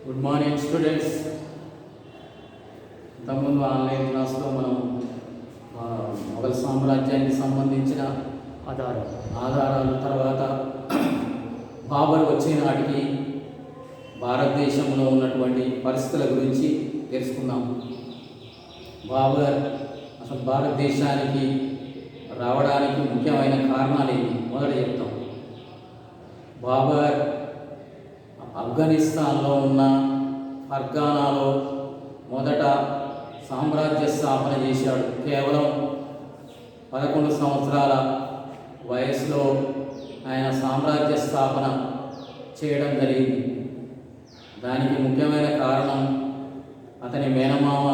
Good morning students. ఇంతకుముందు online క్లాస్లో మనం మొఘల్ సామ్రాజ్యానికి సంబంధించిన ఆధారాలు తర్వాత బాబర్ వచ్చే నాటికి భారతదేశంలో ఉన్నటువంటి పరిస్థితుల గురించి తెలుసుకున్నాం. బాబర్ అసలు భారతదేశానికి రావడానికి ముఖ్యమైన కారణాలు ఏంటి మొదట చెప్తాం. బాబర్ ఆఫ్ఘనిస్తాన్లో ఉన్న ఫర్గానాలో మొదట సామ్రాజ్య స్థాపన చేశాడు. కేవలం 11 సంవత్సరాల వయసులో ఆయన సామ్రాజ్య స్థాపన చేయడం జరిగింది. దానికి ముఖ్యమైన కారణం అతని మేనమామ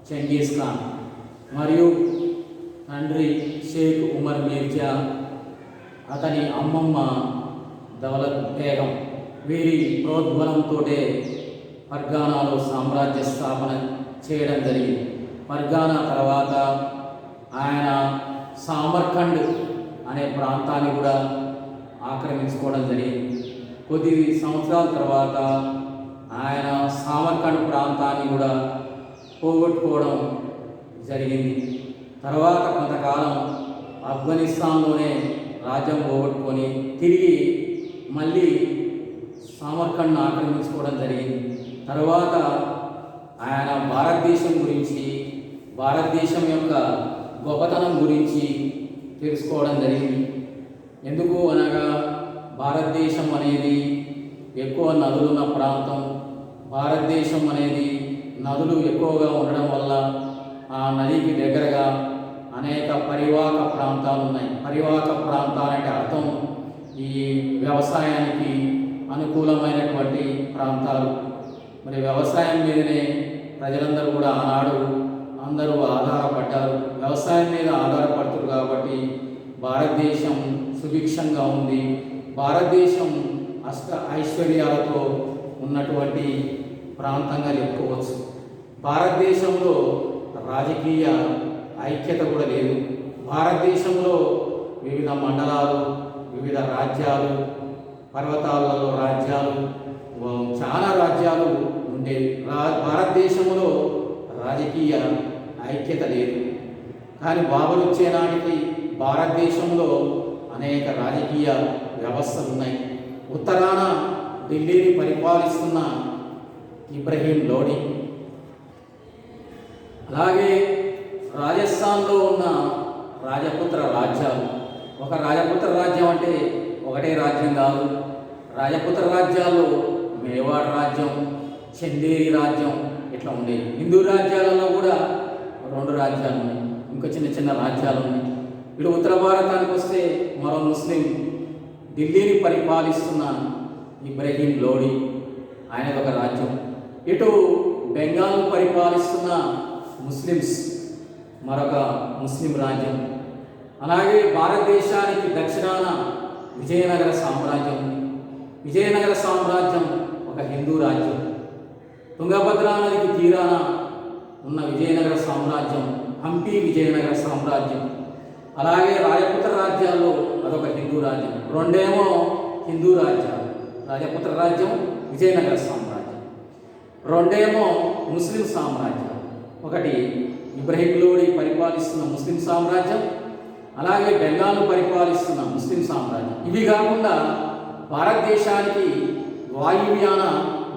చెంగీస్ ఖాన్ మరియు తండ్రి షేక్ ఉమర్ మీర్జా, అతని అమ్మమ్మ దౌలత్ బేగం, వీరి ప్రోద్బలంతో ఫర్గానాలో సామ్రాజ్య స్థాపన చేయడం జరిగింది. ఫర్గానా తర్వాత ఆయన సామర్కండ్ అనే ప్రాంతాన్ని కూడా ఆక్రమించుకోవడం జరిగింది. కొద్ది సంవత్సరాల తర్వాత ఆయన సామర్కండ్ ప్రాంతాన్ని కూడా పోగొట్టుకోవడం జరిగింది. తర్వాత కొంతకాలం ఆఫ్ఘనిస్తాన్లోనే రాజ్యం పోగొట్టుకొని తిరిగి మళ్ళీ సామర్కండ్ను ఆక్రమించుకోవడం జరిగింది. తర్వాత ఆయన భారతదేశం గురించి, భారతదేశం యొక్క గొప్పతనం గురించి తెలుసుకోవడం జరిగింది. ఎందుకు అనగా భారతదేశం అనేది ఎక్కువ నదులున్న ప్రాంతం. భారతదేశం అనేది నదులు ఎక్కువగా ఉండడం వల్ల ఆ నదికి దగ్గరగా అనేక పరివాహక ప్రాంతాలు ఉన్నాయి. పరివాహక ప్రాంతాలంటే అర్థం ఈ వ్యవసాయానికి అనుకూలమైనటువంటి ప్రాంతాలు. మరి వ్యవసాయం మీదనే ప్రజలందరూ కూడా ఆనాడు అందరూ ఆధారపడ్డారు. వ్యవసాయం మీద ఆధారపడుతున్నారు కాబట్టి భారతదేశం సుభిక్షంగా ఉంది. భారతదేశం ఐశ్వర్యాలతో ఉన్నటువంటి ప్రాంతంగా చెప్పుకోవచ్చు. భారతదేశంలో రాజకీయ ఐక్యత కూడా లేదు. భారతదేశంలో వివిధ మండలాలు, వివిధ రాజ్యాలు, పర్వతాలలో రాజ్యాలు, చాలా రాజ్యాలు ఉండేవి. భారతదేశంలో రాజకీయ ఐక్యత లేదు. కానీ బాబర్ వచ్చే నాటికి భారతదేశంలో అనేక రాజకీయ వ్యవస్థలు ఉన్నాయి. ఉత్తరాన ఢిల్లీని పరిపాలిస్తున్న ఇబ్రహీం లోడి, అలాగే రాజస్థాన్లో ఉన్న రాజపుత్ర రాజ్యాలు. ఒక రాజపుత్ర రాజ్యం అంటే ఒకటే రాజ్యం కాదు. రాజపుత్ర రాజ్యాల్లో మేవాడ్ రాజ్యం, చందేరి రాజ్యం ఇట్లా ఉండేవి. హిందూ రాజ్యాలలో కూడా 2 రాజ్యాలు ఉన్నాయి, ఇంకా చిన్న చిన్న రాజ్యాలు ఉన్నాయి. ఇటు ఉత్తర భారతానికి వస్తే మరో ముస్లిం ఢిల్లీని పరిపాలిస్తున్న ఇబ్రహీం లోడి, ఆయనది ఒక రాజ్యం. ఇటు బెంగాల్ పరిపాలిస్తున్న ముస్లిమ్స్ మరొక ముస్లిం రాజ్యం. అలాగే భారతదేశానికి దక్షిణాన విజయనగర సామ్రాజ్యం. విజయనగర సామ్రాజ్యం ఒక హిందూ రాజ్యం. తుంగభద్రా నదికి తీరాన ఉన్న విజయనగర సామ్రాజ్యం హంపి విజయనగర సామ్రాజ్యం. అలాగే రాజపుత్ర రాజ్యాల్లో అదొక హిందూ రాజ్యం. 2 హిందూ రాజ్యాలు, రాజపుత్ర రాజ్యం, విజయనగర సామ్రాజ్యం. 2 ముస్లిం సామ్రాజ్యం. ఒకటి ఇబ్రహీం లోడి పరిపాలిస్తున్న ముస్లిం సామ్రాజ్యం, అలాగే బెంగాల్ పరిపాలిస్తున్న ముస్లిం సామ్రాజ్యం. ఇవి కాకుండా భారతదేశానికి వాయువ్యాన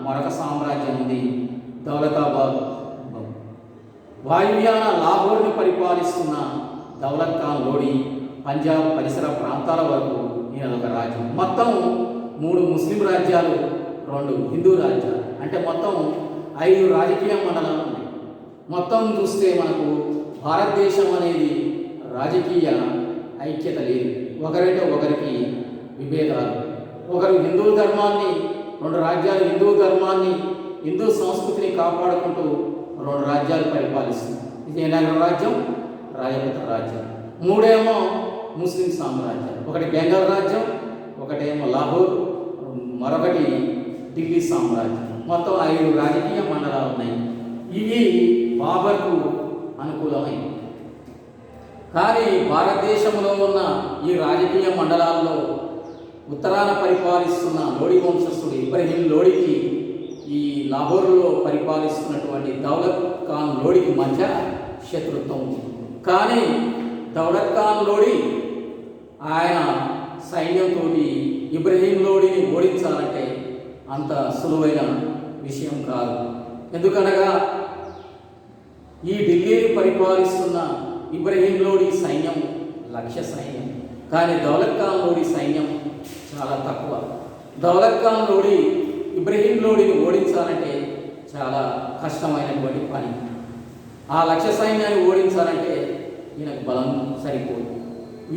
మరొక సామ్రాజ్యం ఉంది, దౌలతాబాద్. వాయువ్యాన లాహోర్ని పరిపాలిస్తున్న దౌలత్ ఖాన్ లోడి పంజాబ్ పరిసర ప్రాంతాల వరకు ఈయన ఒక రాజ్యం. మొత్తం 3 ముస్లిం రాజ్యాలు, 2 హిందూ రాజ్యాలు. అంటే మొత్తం 5 రాజకీయ మండలాలు ఉన్నాయి. మొత్తం చూస్తే మనకు భారతదేశం అనేది రాజకీయ ఐక్యత లేదు. ఒకరంటే ఒకరికి విభేదాలు. ఒకరు హిందూ ధర్మాన్ని, 2 రాజ్యాలు హిందూ ధర్మాన్ని, హిందూ సంస్కృతిని కాపాడుకుంటూ 2 రాజ్యాలు పరిపాలిస్తుంది. విజయనగర రాజ్యం, రాజపుత్ర రాజ్యం. 3 ముస్లిం సామ్రాజ్యం. ఒకటి బెంగాల్ రాజ్యం, ఒకటేమో లాహోర్, మరొకటి ఢిల్లీ సామ్రాజ్యం. మొత్తం 5 రాజకీయ మండలాలు ఉన్నాయి. ఇవి బాబర్కు అనుకూలమైనవి. కానీ భారతదేశంలో ఉన్న ఈ రాజకీయ మండలాల్లో ఉత్తరాన పరిపాలిస్తున్న లోడి వంశస్థుడు ఇబ్రహీం లోడికి ఈ లాహోర్లో పరిపాలిస్తున్నటువంటి దౌలత్ ఖాన్ లోడికి మధ్య శత్రుత్వం ఉంది. కానీ దౌలత్ ఖాన్ లోడి ఆయన సైన్యంతో ఇబ్రహీం లోడిని ఓడించాలంటే అంత సులువైన విషయం కాదు. ఎందుకనగా ఈ ఢిల్లీని పరిపాలిస్తున్న ఇబ్రహీం లోడి సైన్యం లక్ష్య సైన్యం, కానీ దౌలత్ ఖాన్ లోడి సైన్యం చాలా తక్కువ. దౌలత్ ఖాన్ లోడి ఇబ్రహీం లోడిని ఓడించాలంటే చాలా కష్టమైనటువంటి పని. ఆ లక్ష్య సైన్యాన్ని ఓడించాలంటే ఈయనకు బలం సరిపోదు.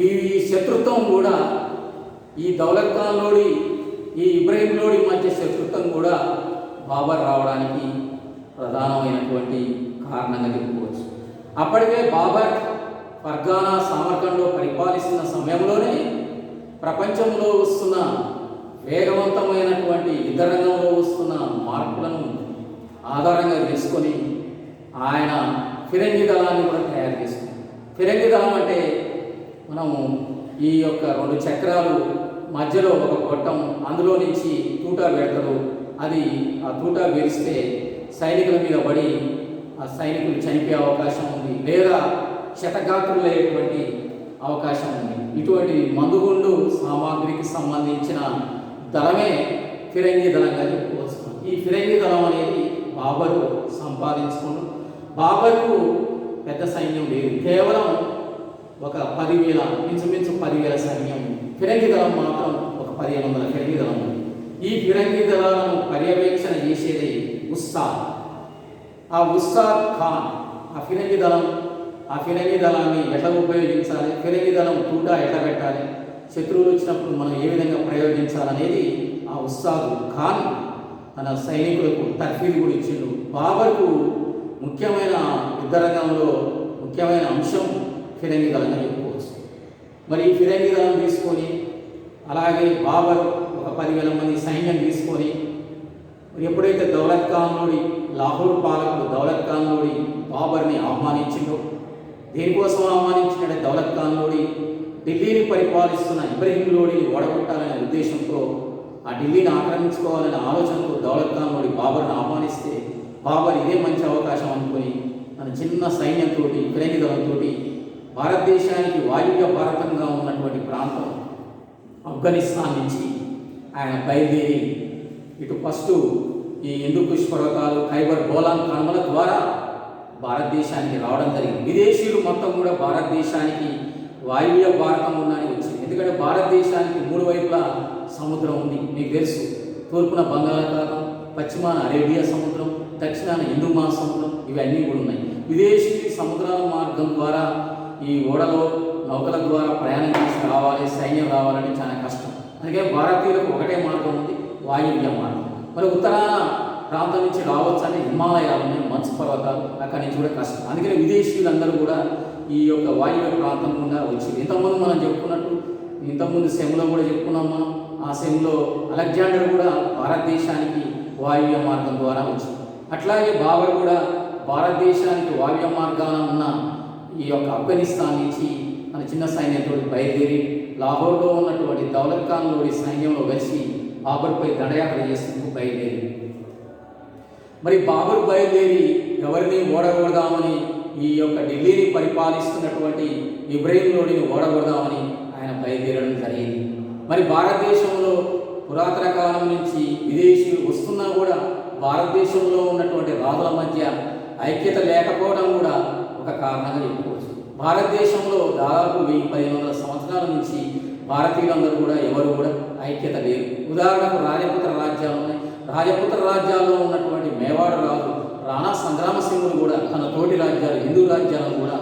ఈ శత్రుత్వం కూడా ఈ దౌలత్ ఖాన్ లోడి ఈ ఇబ్రహీం లోడి మధ్య శత్రుత్వం కూడా బాబర్ రావడానికి ప్రధానమైనటువంటి కారణంగా చెప్పుకోవచ్చు. అప్పటికే బాబర్ ఫర్గానా సామర్కండ్లో పరిపాలిస్తున్న సమయంలోనే ప్రపంచంలో వస్తున్న వేగవంతమైనటువంటి యుద్ధ రంగంలో వస్తున్న మార్పులను ఆధారంగా చేసుకొని ఆయన ఫిరంగి దళాన్ని కూడా తయారు చేసుకున్నాం. ఫిరంగి దళం అంటే మనము ఈ యొక్క 2 చక్రాలు మధ్యలో ఒక గొట్టం, అందులో నుంచి తూటా పెడతారు. అది ఆ తూటా వేస్తే సైనికుల మీద పడి ఆ సైనికులు చనిపోయే అవకాశం ఉంది, లేదా క్షతగాత్రులయ్యేటువంటి అవకాశం ఉంది. ఇటువంటి మందుగుండు సామాగ్రికి సంబంధించిన దళమే ఫిరంగి దళంగా చెప్పుకోవచ్చు. ఈ ఫిరంగి దళం అనేది బాబరు సంపాదించుకున్నాడు. బాబర్కు పెద్ద సైన్యం లేదు, కేవలం ఒక 10,000 ఇంచుమించు 10,000 సైన్యం. ఫిరంగి దళం మాత్రం ఒక 1,500 ఫిరంగి దళం ఉంది. ఈ ఫిరంగి దళాలను పర్యవేక్షణ చేసేది ఉస్తాద్. ఆ ఉస్తాద్ ఖాన్ ఆ ఫిరంగి దళాన్ని ఎట్లా ఉపయోగించాలి, ఫిరంగి దళం తూటా ఎట్లా పెట్టాలి, శత్రువులు వచ్చినప్పుడు మనం ఏ విధంగా ప్రయోగించాలనేది ఆ ఉస్తాద్ ఖాన్ తన సైనికులకు తర్ఫీదు కూడా ఇచ్చిండు. బాబర్కు ముఖ్యమైన యుద్ధ రంగంలో ముఖ్యమైన అంశం ఫిరంగి దళంగా చెప్పుకోవచ్చు. మరి ఈ ఫిరంగి దళం తీసుకొని అలాగే బాబర్ ఒక 10,000 మంది సైన్యం తీసుకొని మరి ఎప్పుడైతే దౌలత్ ఖాన్ లోడి లాహోర్ పాలకుడు దౌలత్ ఖాన్ లోడి బాబర్ని ఆహ్వానించిండో, దేనికోసం ఆహ్వానించినట్టే దౌలత్ ఖాన్ లోడి ఢిల్లీని పరిపాలిస్తున్న ఇబ్రహీం లోడిని ఓడగొట్టాలనే ఉద్దేశంతో, ఆ ఢిల్లీని ఆక్రమించుకోవాలనే ఆలోచనతో దౌలత్ ఖాన్ లోడి బాబర్ని ఆహ్వానిస్తే బాబర్ ఇదే మంచి అవకాశం అనుకొని తన చిన్న సైన్యంతో ఫిరంగి దళంతో భారతదేశానికి వాయువ్య భారతంగా ఉన్నటువంటి ప్రాంతం ఆఫ్ఘనిస్తాన్ నుంచి ఆయన బయలుదేరి ఇటు ఫస్ట్ ఈ హిందూకుష్ పర్వతాలు, ఖైబర్ బోలాన్ కనుమల ద్వారా భారతదేశానికి రావడం జరిగింది. విదేశీయులు మొత్తం కూడా భారతదేశానికి వాయువ్య భారతం ఉందని వచ్చింది. ఎందుకంటే భారతదేశానికి 3 వైపులా సముద్రం ఉంది, మీకు తెలుసు. తూర్పున బంగాళాఖాతం, పశ్చిమాన అరేబియా సముద్రం, దక్షిణాన హిందూ మహాసముద్రం, ఇవన్నీ కూడా ఉన్నాయి. విదేశీ సముద్రాల మార్గం ద్వారా ఈ ఓడలో నౌకల ద్వారా ప్రయాణం చేసి రావాలి, సైన్యం రావాలంటే చాలా కష్టం. అందుకే భారతీయులకు ఒకటే మార్గం ఉంది, వాయువ్య మార్గం. మరి ఉత్తరాన ప్రాంతం నుంచి రావచ్చు అంటే హిమాలయాలు ఉన్నాయి, మంచు పర్వతాలు, అక్కడి నుంచి కూడా కష్టం. అందుకని విదేశీయులందరూ కూడా ఈ యొక్క వాయువ్య ప్రాంతం గుండా వచ్చింది. ఇంతకుముందు మనం చెప్పుకున్నట్టు, ఇంతకుముందు సెమ్లో కూడా చెప్పుకున్నాం మనం. ఆ సెమ్లో అలెగ్జాండర్ కూడా భారతదేశానికి వాయువ్య మార్గం ద్వారా వచ్చింది. అట్లాగే బాబర్ కూడా భారతదేశానికి వాయువ్య మార్గాన ఉన్న ఈ యొక్క ఆఫ్ఘనిస్తాన్ నుంచి తన చిన్న సైన్యంతో బయలుదేరి లాహోర్లో ఉన్నటువంటి దౌలత్ ఖాన్ లోడి సైన్యంలో కలిసి బాబర్పై దండయాత్ర చేసేందుకు బయలుదేరి, మరి బాబర్ బయలుదేరి ఎవరిని ఓడగొడదామని ఈ యొక్క ఢిల్లీని పరిపాలిస్తున్నటువంటి ఇబ్రహీం లోడిని ఓడగొడదామని ఆయన బయలుదేరడం జరిగింది. మరి భారతదేశంలో పురాతన కాలం నుంచి విదేశీయులు వస్తున్నా కూడా భారతదేశంలో ఉన్నటువంటి రాజుల మధ్య ఐక్యత లేకపోవడం కూడా ఒక కారణంగా చెప్పుకోవచ్చు. భారతదేశంలో దాదాపు 1000-1500 సంవత్సరాల నుంచి భారతీయులందరూ కూడా ఎవరు కూడా ఐక్యత లేరు. ఉదాహరణకు రాజపుత్ర రాజ్యాలు ఉన్నాయి. రాజపుత్ర రాజ్యాల్లో ఉన్నటువంటి మేవాడు రాజు రాణా సంగ్రామసింహుడు కూడా తన తోటి రాజ్యాలు హిందూ రాజ్యాలను కూడా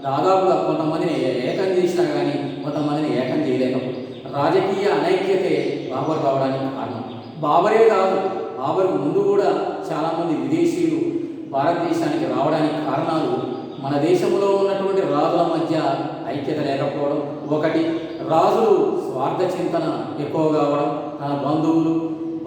దాదాపుగా కొంతమందిని ఏకం చేసినా కానీ కొంతమందిని ఏకం చేయలేకపోతే రాజకీయ అనైక్యతే బాబర్ రావడానికి కారణం. బాబరే కాదు, బాబర్కు ముందు కూడా చాలామంది విదేశీయులు భారతదేశానికి రావడానికి కారణాలు మన దేశంలో ఉన్నటువంటి రాజుల మధ్య ఐక్యత లేకపోవడం ఒకటి, రాజులు స్వార్థ చింతన ఎక్కువ కావడం, తన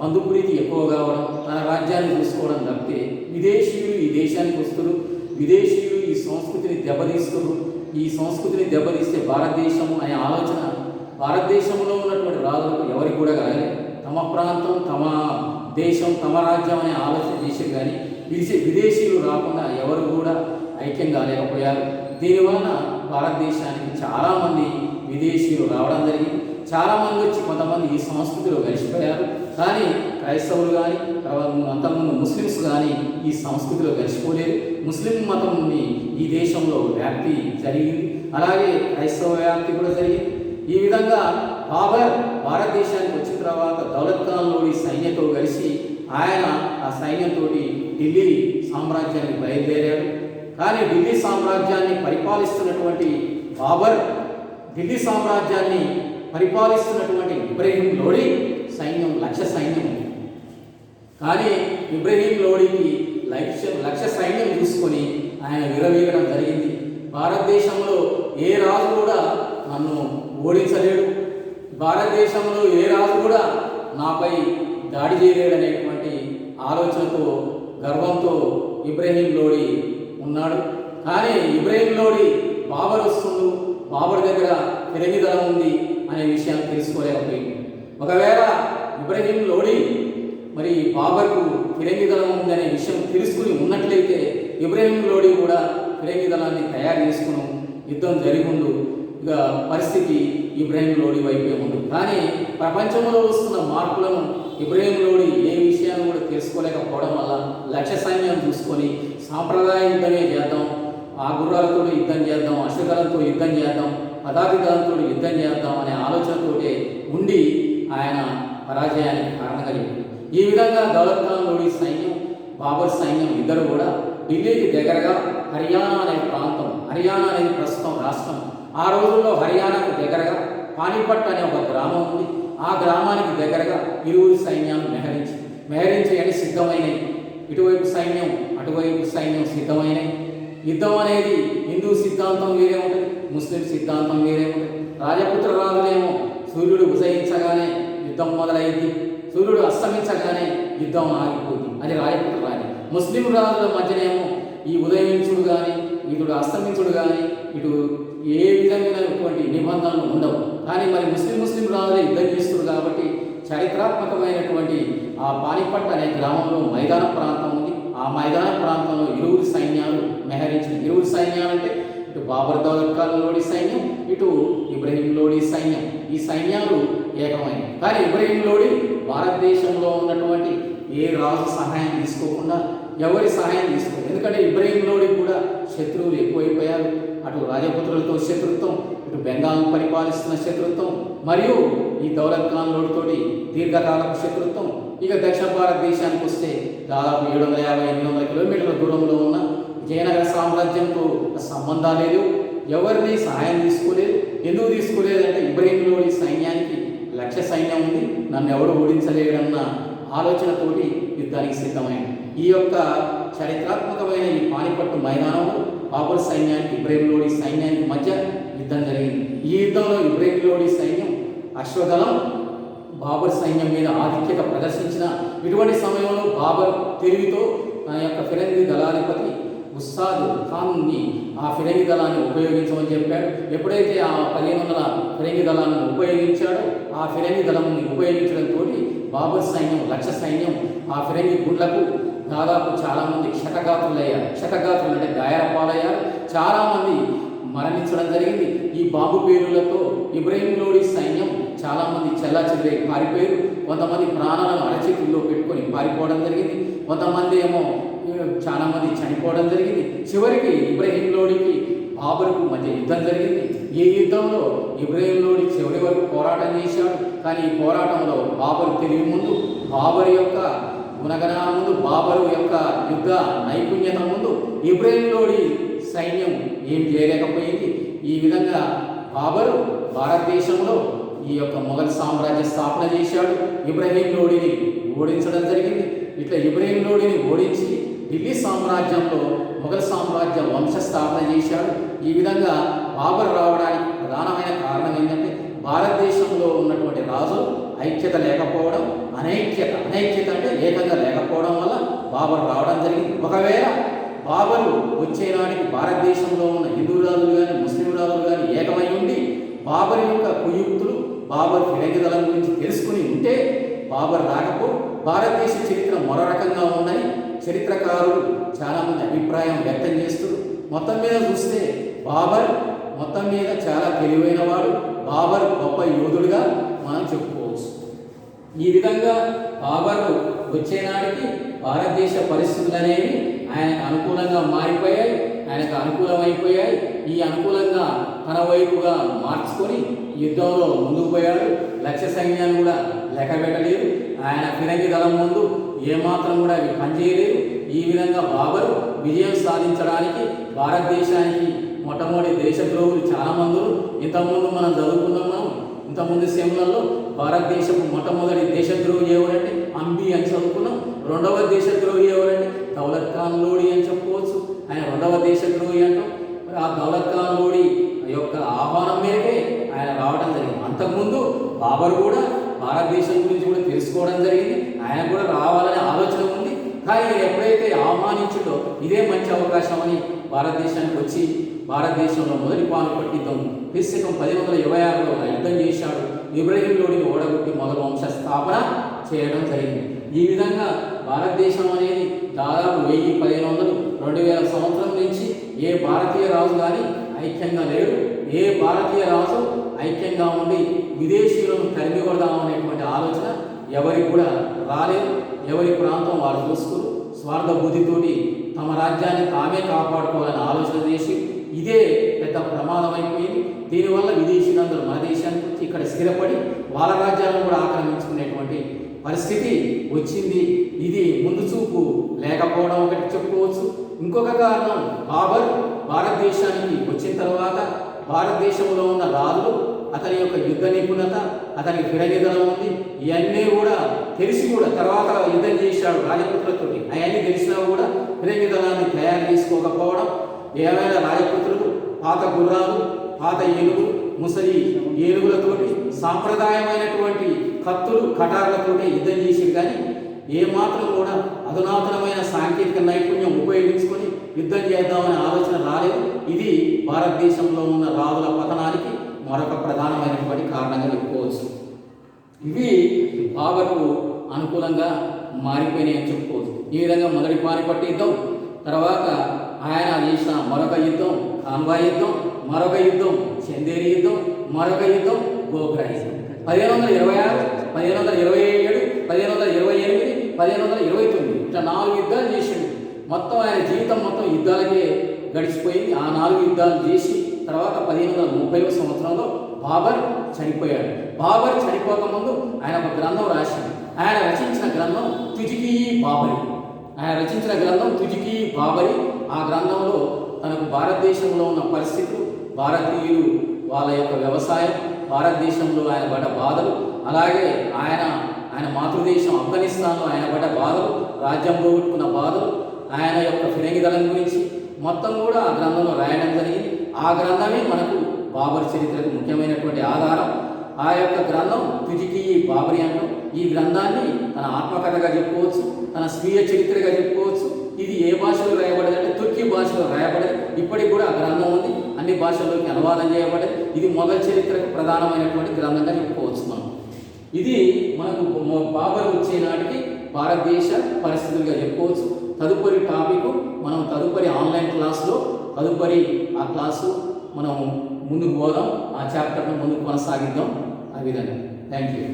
బంధుప్రీతి ఎక్కువ కావడం, తన రాజ్యాన్ని చూసుకోవడం తప్పితే విదేశీయులు ఈ దేశానికి వస్తున్నారు, విదేశీయులు ఈ సంస్కృతిని దెబ్బతీస్తున్నారు. ఈ సంస్కృతిని దెబ్బతీస్తే భారతదేశం అనే ఆలోచన భారతదేశంలో ఉన్నటువంటి రాజులకు ఎవరికి కూడా కలగలేదు. తమ ప్రాంతం, తమ దేశం తమ రాజ్యం అనే ఆలోచన చేసేది, కానీ విదేశీయులు రాకుండా ఎవరు కూడా ఐక్యం కాలేకపోయారు. దీనివలన భారతదేశానికి చాలామంది విదేశీయులు రావడం జరిగింది. చాలామంది వచ్చి కొంతమంది ఈ సంస్కృతిలో కలిసిపోయారు. కానీ క్రైస్తవులు కానీ అంతకుముందు ముస్లిమ్స్ కానీ ఈ సంస్కృతిలో కలిసిపోలేదు. ముస్లిం మతంని ఈ దేశంలో వ్యాప్తి జరిగింది, అలాగే క్రైస్తవ వ్యాప్తి కూడా జరిగింది. ఈ విధంగా బాబర్ భారతదేశానికి వచ్చిన తర్వాత దౌలత్ ఖాన్ లోడి సైన్యంతో కలిసి ఆయన ఆ సైన్యంతో ఢిల్లీ సామ్రాజ్యానికి బయలుదేరాడు. కానీ ఢిల్లీ సామ్రాజ్యాన్ని పరిపాలిస్తున్నటువంటి బాబర్, ఢిల్లీ సామ్రాజ్యాన్ని పరిపాలిస్తున్నటువంటి ఇబ్రహీం లోడి సైన్యం 1,00,000 సైన్యం. కానీ ఇబ్రహీం లోడికి 1,00,000 సైన్యం చూసుకొని ఆయన విరవీగడం జరిగింది. భారతదేశంలో ఏ రాజు కూడా నన్ను ఓడించలేడు, భారతదేశంలో ఏ రాజు కూడా నాపై దాడి చేయలేడు అనేటువంటి ఆలోచనతో, గర్వంతో ఇబ్రహీం లోడి ఉన్నాడు. కానీ ఇబ్రహీం లోడి బాబర్ వస్తుండు, బాబర్ దగ్గర ఫిరంగి దళం ఉంది అనే విషయాన్ని తెలుసుకోలేకపోయింది. ఒకవేళ ఇబ్రహీం లోడి మరి బాబర్కు ఫిరంగి దళం ఉందనే విషయం తెలుసుకుని ఉన్నట్లయితే ఇబ్రహీం లోడి కూడా ఫిరంగి దళాన్ని తయారు చేసుకుని యుద్ధం జరిగిండు. ఇక పరిస్థితి ఇబ్రహీం లోడి వైపే ఉంది. కానీ ప్రపంచంలో వస్తున్న మార్పులను ఇబ్రహీం లోడి ఏ విషయాన్ని కూడా తెలుసుకోలేకపోవడం వల్ల 1,00,000 సైన్యం చూసుకొని సాంప్రదాయ యుద్ధమే చేద్దాం, ఆ గుర్రాలతో యుద్ధం చేద్దాం, అశ్వదళంతో యుద్ధం చేద్దాం, పదాతి దళంతో యుద్ధం చేద్దాం అనే ఆలోచనతోటే ఉండి ఆయన పరాజయానికి కారణంగా చెప్పారు. ఈ విధంగా దౌలత్ ఖాన్ లోడి సైన్యం, బాబర్ సైన్యం ఇద్దరు కూడా ఢిల్లీకి దగ్గరగా హర్యానా అనే ప్రాంతం, హర్యానా అనేది ప్రస్తుతం రాష్ట్రం, ఆ రోజుల్లో హర్యానాకు దగ్గరగా పానీపట్ అనే ఒక గ్రామం ఉంది. ఆ గ్రామానికి దగ్గరగా ఇరువురు సైన్యాలు మెహరించి అని సిద్ధమైనవి. ఇటువైపు సైన్యం అటువైపు సైన్యం సిద్ధమైనవి. యుద్ధం అనేది హిందూ సిద్ధాంతం వేరే ఉంటుంది, ముస్లిం సిద్ధాంతం వేరే ఉంటుంది. రాజపుత్ర రాజులేమో సూర్యుడు ఉదయించగానే యుద్ధం మొదలైంది, సూర్యుడు అస్తమించగానే యుద్ధం ఆగిపోతుంది, అది రాజపుత్ర రాజు. ముస్లిం రాజుల మధ్యనేమో ఈ ఉదయించుడు కానీ ఇటు అస్తమించుడు కానీ ఇటు ఏ విధమైనటువంటి నిబంధనలు ఉండవు. కానీ మరి ముస్లిం రాజులే యుద్ధం చేస్తున్నారు కాబట్టి చారిత్రాత్మకమైనటువంటి ఆ పానీపట్ అనే గ్రామంలో మైదాన ప్రాంతం ఉంది. ఆ మైదాన ప్రాంతంలో ఇరువురు సైన్యాలు మెహరించిన, ఇరువురు సైన్యాలు అంటే ఇటు బాబర్ దౌలత్ ఖాన్ లోడి సైన్యం, ఇటు ఇబ్రహీం లోడి సైన్యం, ఈ సైన్యాలు ఏకమైనవి. కానీ ఇబ్రహీం లోడి భారతదేశంలో ఉన్నటువంటి ఏ రాజు సహాయం తీసుకోకుండా, ఎవరి సహాయం తీసుకోలేదు. ఎందుకంటే ఇబ్రహీం లోడి కూడా శత్రువులు ఎక్కువైపోయారు. అటు రాజపుత్రులతో శత్రుత్వం, ఇటు బెంగాల్ పరిపాలిస్తున్న శత్రుత్వం, మరియు ఈ దౌలత్ ఖాన్ లోడితోటి దీర్ఘకాలపు శత్రుత్వం. ఇక దక్షిణ భారతదేశానికి వస్తే దాదాపు 750-800 కిలోమీటర్ల దూరంలో ఉన్న విజయనగర సామ్రాజ్యంతో సంబంధాలు లేదు, ఎవరిని సహాయం తీసుకోలేదు. ఎందుకు తీసుకోలేదంటే ఇబ్రహీం లోడి సైన్యానికి 1,00,000 సైన్యం ఉంది, నన్ను ఎవడు ఓడించలేడన్న ఆలోచనతోటి యుద్ధానికి సిద్ధమైంది. ఈ యొక్క చరిత్రాత్మకమైన ఈ పానిపట్టు మైదానంలో బాబర్ సైన్యానికి ఇబ్రహీం లోడి సైన్యానికి మధ్య యుద్ధం జరిగింది. ఈ యుద్ధంలో ఇబ్రహీం లోడి సైన్యం అశ్వదళం బాబర్ సైన్యం మీద ఆధిక్యత ప్రదర్శించిన ఇటువంటి సమయంలో బాబర్ తెలివితో తన యొక్క ఫిరంగి దళాధిపతి ఉస్తాద్ ఖాన్ని ఆ ఫిరంగి దళాన్ని ఉపయోగించమని చెప్పాడు. ఎప్పుడైతే ఆ 1500 ఫిరంగి దళాన్ని ఉపయోగించాడో ఆ ఫిరంగి దళాన్ని ఉపయోగించడంతో బాబర్ సైన్యం 1,00,000 సైన్యం ఆ ఫిరంగి గుండ్లకు దాదాపు చాలామంది క్షతగాత్రులయ్యారు. క్షతగాత్రులు అంటే గాయాల పాలయ్యారు, చాలామంది మరణించడం జరిగింది. ఈ బాంబు పేరులతో ఇబ్రహీం లోడి సైన్యం చాలామంది చెల్లాచెదురై పారిపోయారు. కొంతమంది ప్రాణాలను అరచేతుల్లో పెట్టుకొని పారిపోవడం జరిగింది, కొంతమంది ఏమో చాలామంది చనిపోవడం జరిగింది. చివరికి ఇబ్రహీం లోడికి బాబర్కు మధ్య యుద్ధం జరిగింది. ఈ యుద్ధంలో ఇబ్రహీం లోడి చివరి వరకు పోరాటం చేశాడు. కానీ ఈ పోరాటంలో బాబర్ తెలివి ముందు, బాబర్ యొక్క గుణగణాల ముందు, బాబరు యొక్క యుద్ధ నైపుణ్యత ముందు ఇబ్రహీం లోడి సైన్యం ఏం చేయలేకపోయింది. ఈ విధంగా బాబరు భారతదేశంలో ఈ యొక్క మొఘల్ సామ్రాజ్య స్థాపన చేశాడు. ఇబ్రహీం లోడిని ఓడించడం జరిగింది. ఇట్లా ఇబ్రహీం లోడిని ఓడించి ఢిల్లీ సామ్రాజ్యంలో మొఘల్ సామ్రాజ్య వంశ స్థాపన చేశాడు. ఈ విధంగా బాబర్ రావడానికి ప్రధానమైన కారణం ఏంటంటే భారతదేశంలో ఉన్నటువంటి రాజులు ఐక్యత లేకపోవడం, అనైక్యత అంటే ఏకంగా లేకపోవడం వల్ల బాబర్ రావడం జరిగింది. ఒకవేళ బాబరు వచ్చే నాటికి భారతదేశంలో ఉన్న హిందూ రాజులు కానీ ముస్లిం రాజులు కానీ ఏకమై ఉండి బాబర్ యొక్క కుయుక్తులు, బాబర్ ఫిరంగి దళం గురించి తెలుసుకుని ఉంటే బాబర్ రాకపో భారతదేశ చరిత్ర మరో రకంగా ఉన్నాయి. చరిత్రకారులు చాలామంది అభిప్రాయం వ్యక్తం చేస్తూ మొత్తం మీద చూస్తే బాబర్ మొత్తం మీద చాలా తెలివైన వాడు, బాబర్ గొప్ప యోధుడిగా మనం చెప్పుకోవచ్చు. ఈ విధంగా బాబర్ వచ్చే నాటికి భారతదేశ పరిస్థితులు అనేవి ఆయనకు అనుకూలంగా మారిపోయాయి, ఆయనకు అనుకూలమైపోయాయి. ఈ అనుకూలంగా తన వైపుగా మార్చుకొని యుద్ధంలో ముందుకు పోయాడు. లక్ష్య సైన్యాన్ని కూడా లెక్క పెట్టలేదు. ఆయన ఫిరంగి దళం ముందు ఏమాత్రం కూడా అవి పనిచేయలేదు. ఈ విధంగా బాబరు విజయం సాధించడానికి భారతదేశానికి మొట్టమొదటి దేశద్రోహులు చాలామంది ఇంతకుముందు మనం చదువుకున్నాం. ఇంతకుముందు సెమినార్లో భారతదేశపు మొట్టమొదటి దేశద్రోహి ఎవరంటే అంబి అని చదువుకున్నాం. రెండవ దేశద్రోహి ఎవరంటే దౌలత్ ఖాన్ లోడి అని చెప్పుకోవచ్చు. ఆయన రెండవ దేశద్రోహి అంటాం. మరి ఆ దౌలత్ ఖాన్ లోడి యొక్క ఆహ్వానం మేరకే ఆయన రావడం జరిగింది. అంతకుముందు బాబర్ కూడా భారతదేశం గురించి కూడా తెలుసుకోవడం జరిగింది. ఆయన కూడా రావాలనే ఆలోచన ఉంది. కానీ ఎప్పుడైతే ఆహ్వానించిందో ఇదే మంచి అవకాశం అని భారతదేశానికి వచ్చి భారతదేశంలో మొదటి పానిపట్ యుద్ధం క్రీస్తకం 1126లో యుద్ధం చేశాడు. ఇబ్రహీం లోడిని ఓడగొట్టి మొదటి వంశ స్థాపన చేయడం జరిగింది. ఈ విధంగా భారతదేశం అనేది దాదాపు 1000, 1500, 2000 సంవత్సరం నుంచి ఏ భారతీయ రాజు కానీ ఐక్యంగా లేడు. ఏ భారతీయ రాజు ఐక్యంగా ఉండి విదేశీయులను తరిమి కొడదామనేటువంటి ఆలోచన ఎవరికి కూడా రాలేదు. ఎవరి ప్రాంతం వారు చూసుకుని స్వార్థ బుద్ధితోటి తమ రాజ్యాన్ని తామే కాపాడుకోవాలని ఆలోచన చేసి ఇదే పెద్ద ప్రమాదం అయిపోయింది. దీనివల్ల విదేశీయులందరూ మన దేశానికి వచ్చి ఇక్కడ స్థిరపడి వాళ్ళ రాజ్యాలను కూడా ఆక్రమించుకునేటువంటి పరిస్థితి వచ్చింది. ఇది ముందు చూపు లేకపోవడం ఒకటి చెప్పుకోవచ్చు. ఇంకొక కారణం బాబర్ భారతదేశానికి వచ్చిన తర్వాత భారతదేశంలో ఉన్న రాజులు అతని యొక్క యుద్ధ నిపుణత, అతనికి ఫిరంగి దళం ఉంది, ఇవన్నీ కూడా తెలిసి కూడా తర్వాత యుద్ధం చేశాడు రాజపుత్రులతో. అవన్నీ తెలిసినా కూడా ఫిరంగి దళాన్ని తయారు చేసుకోకపోవడం, ఏమైనా రాజపుత్రులు పాత గుర్రాలు, పాత ఏనుగు, ముసలి ఏనుగులతోటి సాంప్రదాయమైనటువంటి కత్తులు, కటార్లతోటి యుద్ధం చేసేది. కానీ ఏమాత్రం కూడా అధునాతనమైన సాంకేతిక నైపుణ్యం ఉపయోగించుకొని యుద్ధం చేద్దామనే ఆలోచన రాలేదు. ఇది భారతదేశంలో ఉన్న రాజుల పతనానికి మరొక ప్రధానమైనటువంటి కారణంగా చెప్పుకోవచ్చు. ఇవి బాబర్కు అనుకూలంగా మారిపోయినాయి అని చెప్పుకోవచ్చు. ఈ విధంగా మొదటి పానిపట్టు యుద్ధం, తర్వాత ఆయన చేసిన మరొక యుద్ధం ఖాన్వాయ్ యుద్ధం, మరొక యుద్ధం చందేరి యుద్ధం, మరొక యుద్ధం గోగ్రా యుద్ధం 1526, 1527, 1528, 1529 ఇట్లా 4 యుద్ధాలు చేసిండు. మొత్తం ఆయన జీవితం మొత్తం యుద్ధాలకే గడిచిపోయింది. ఆ 4 యుద్ధాలు చేసి తర్వాత 1530వ సంవత్సరంలో బాబర్ చనిపోయాడు. బాబర్ చనిపోకముందు ఆయన ఒక గ్రంథం రాసింది. ఆయన రచించిన గ్రంథం తుజికీ బాబరి. ఆ గ్రంథంలో తనకు భారతదేశంలో ఉన్న పరిస్థితులు, భారతీయులు వాళ్ళ యొక్క వ్యవసాయం, భారతదేశంలో ఆయన పడ్డ బాధలు, అలాగే ఆయన మాతృదేశం ఆఫ్ఘనిస్తాన్లో ఆయన పడ్డ బాధలు, రాజ్యం పోగొట్టుకున్న బాధలు, ఆయన యొక్క ఫిరంగి దళం గురించి మొత్తం కూడా ఆ గ్రంథంలో రాయడం జరిగింది. ఆ గ్రంథమే మనకు బాబర్ చరిత్రకు ముఖ్యమైనటువంటి ఆధారం. ఆ యొక్క గ్రంథం తుజికీ బాబరి అంటాం. ఈ గ్రంథాన్ని తన ఆత్మకథగా చెప్పుకోవచ్చు, తన స్వీయ చరిత్రగా చెప్పుకోవచ్చు. ఇది ఏ భాషలో రాయబడదంటే తుర్కీ భాషలో రాయబడేది. ఇప్పటికి కూడా ఆ గ్రంథం ఉంది, అన్ని భాషల్లోకి అనువాదం చేయబడేది. ఇది మొఘల్ చరిత్రకు ప్రధానమైనటువంటి గ్రంథంగా చెప్పుకోవచ్చు మనం. ఇది మనకు బాబర్ వచ్చే నాటికి భారతదేశ పరిస్థితులుగా చెప్పుకోవచ్చు. తదుపరి టాపిక్ మనం తదుపరి ఆన్లైన్ క్లాస్లో ఆ క్లాసు మనం ముందుకు పోదాం. ఆ చాప్టర్ను ముందుకు కొనసాగిద్దాం. ఆ విధంగా థ్యాంక్ యూ.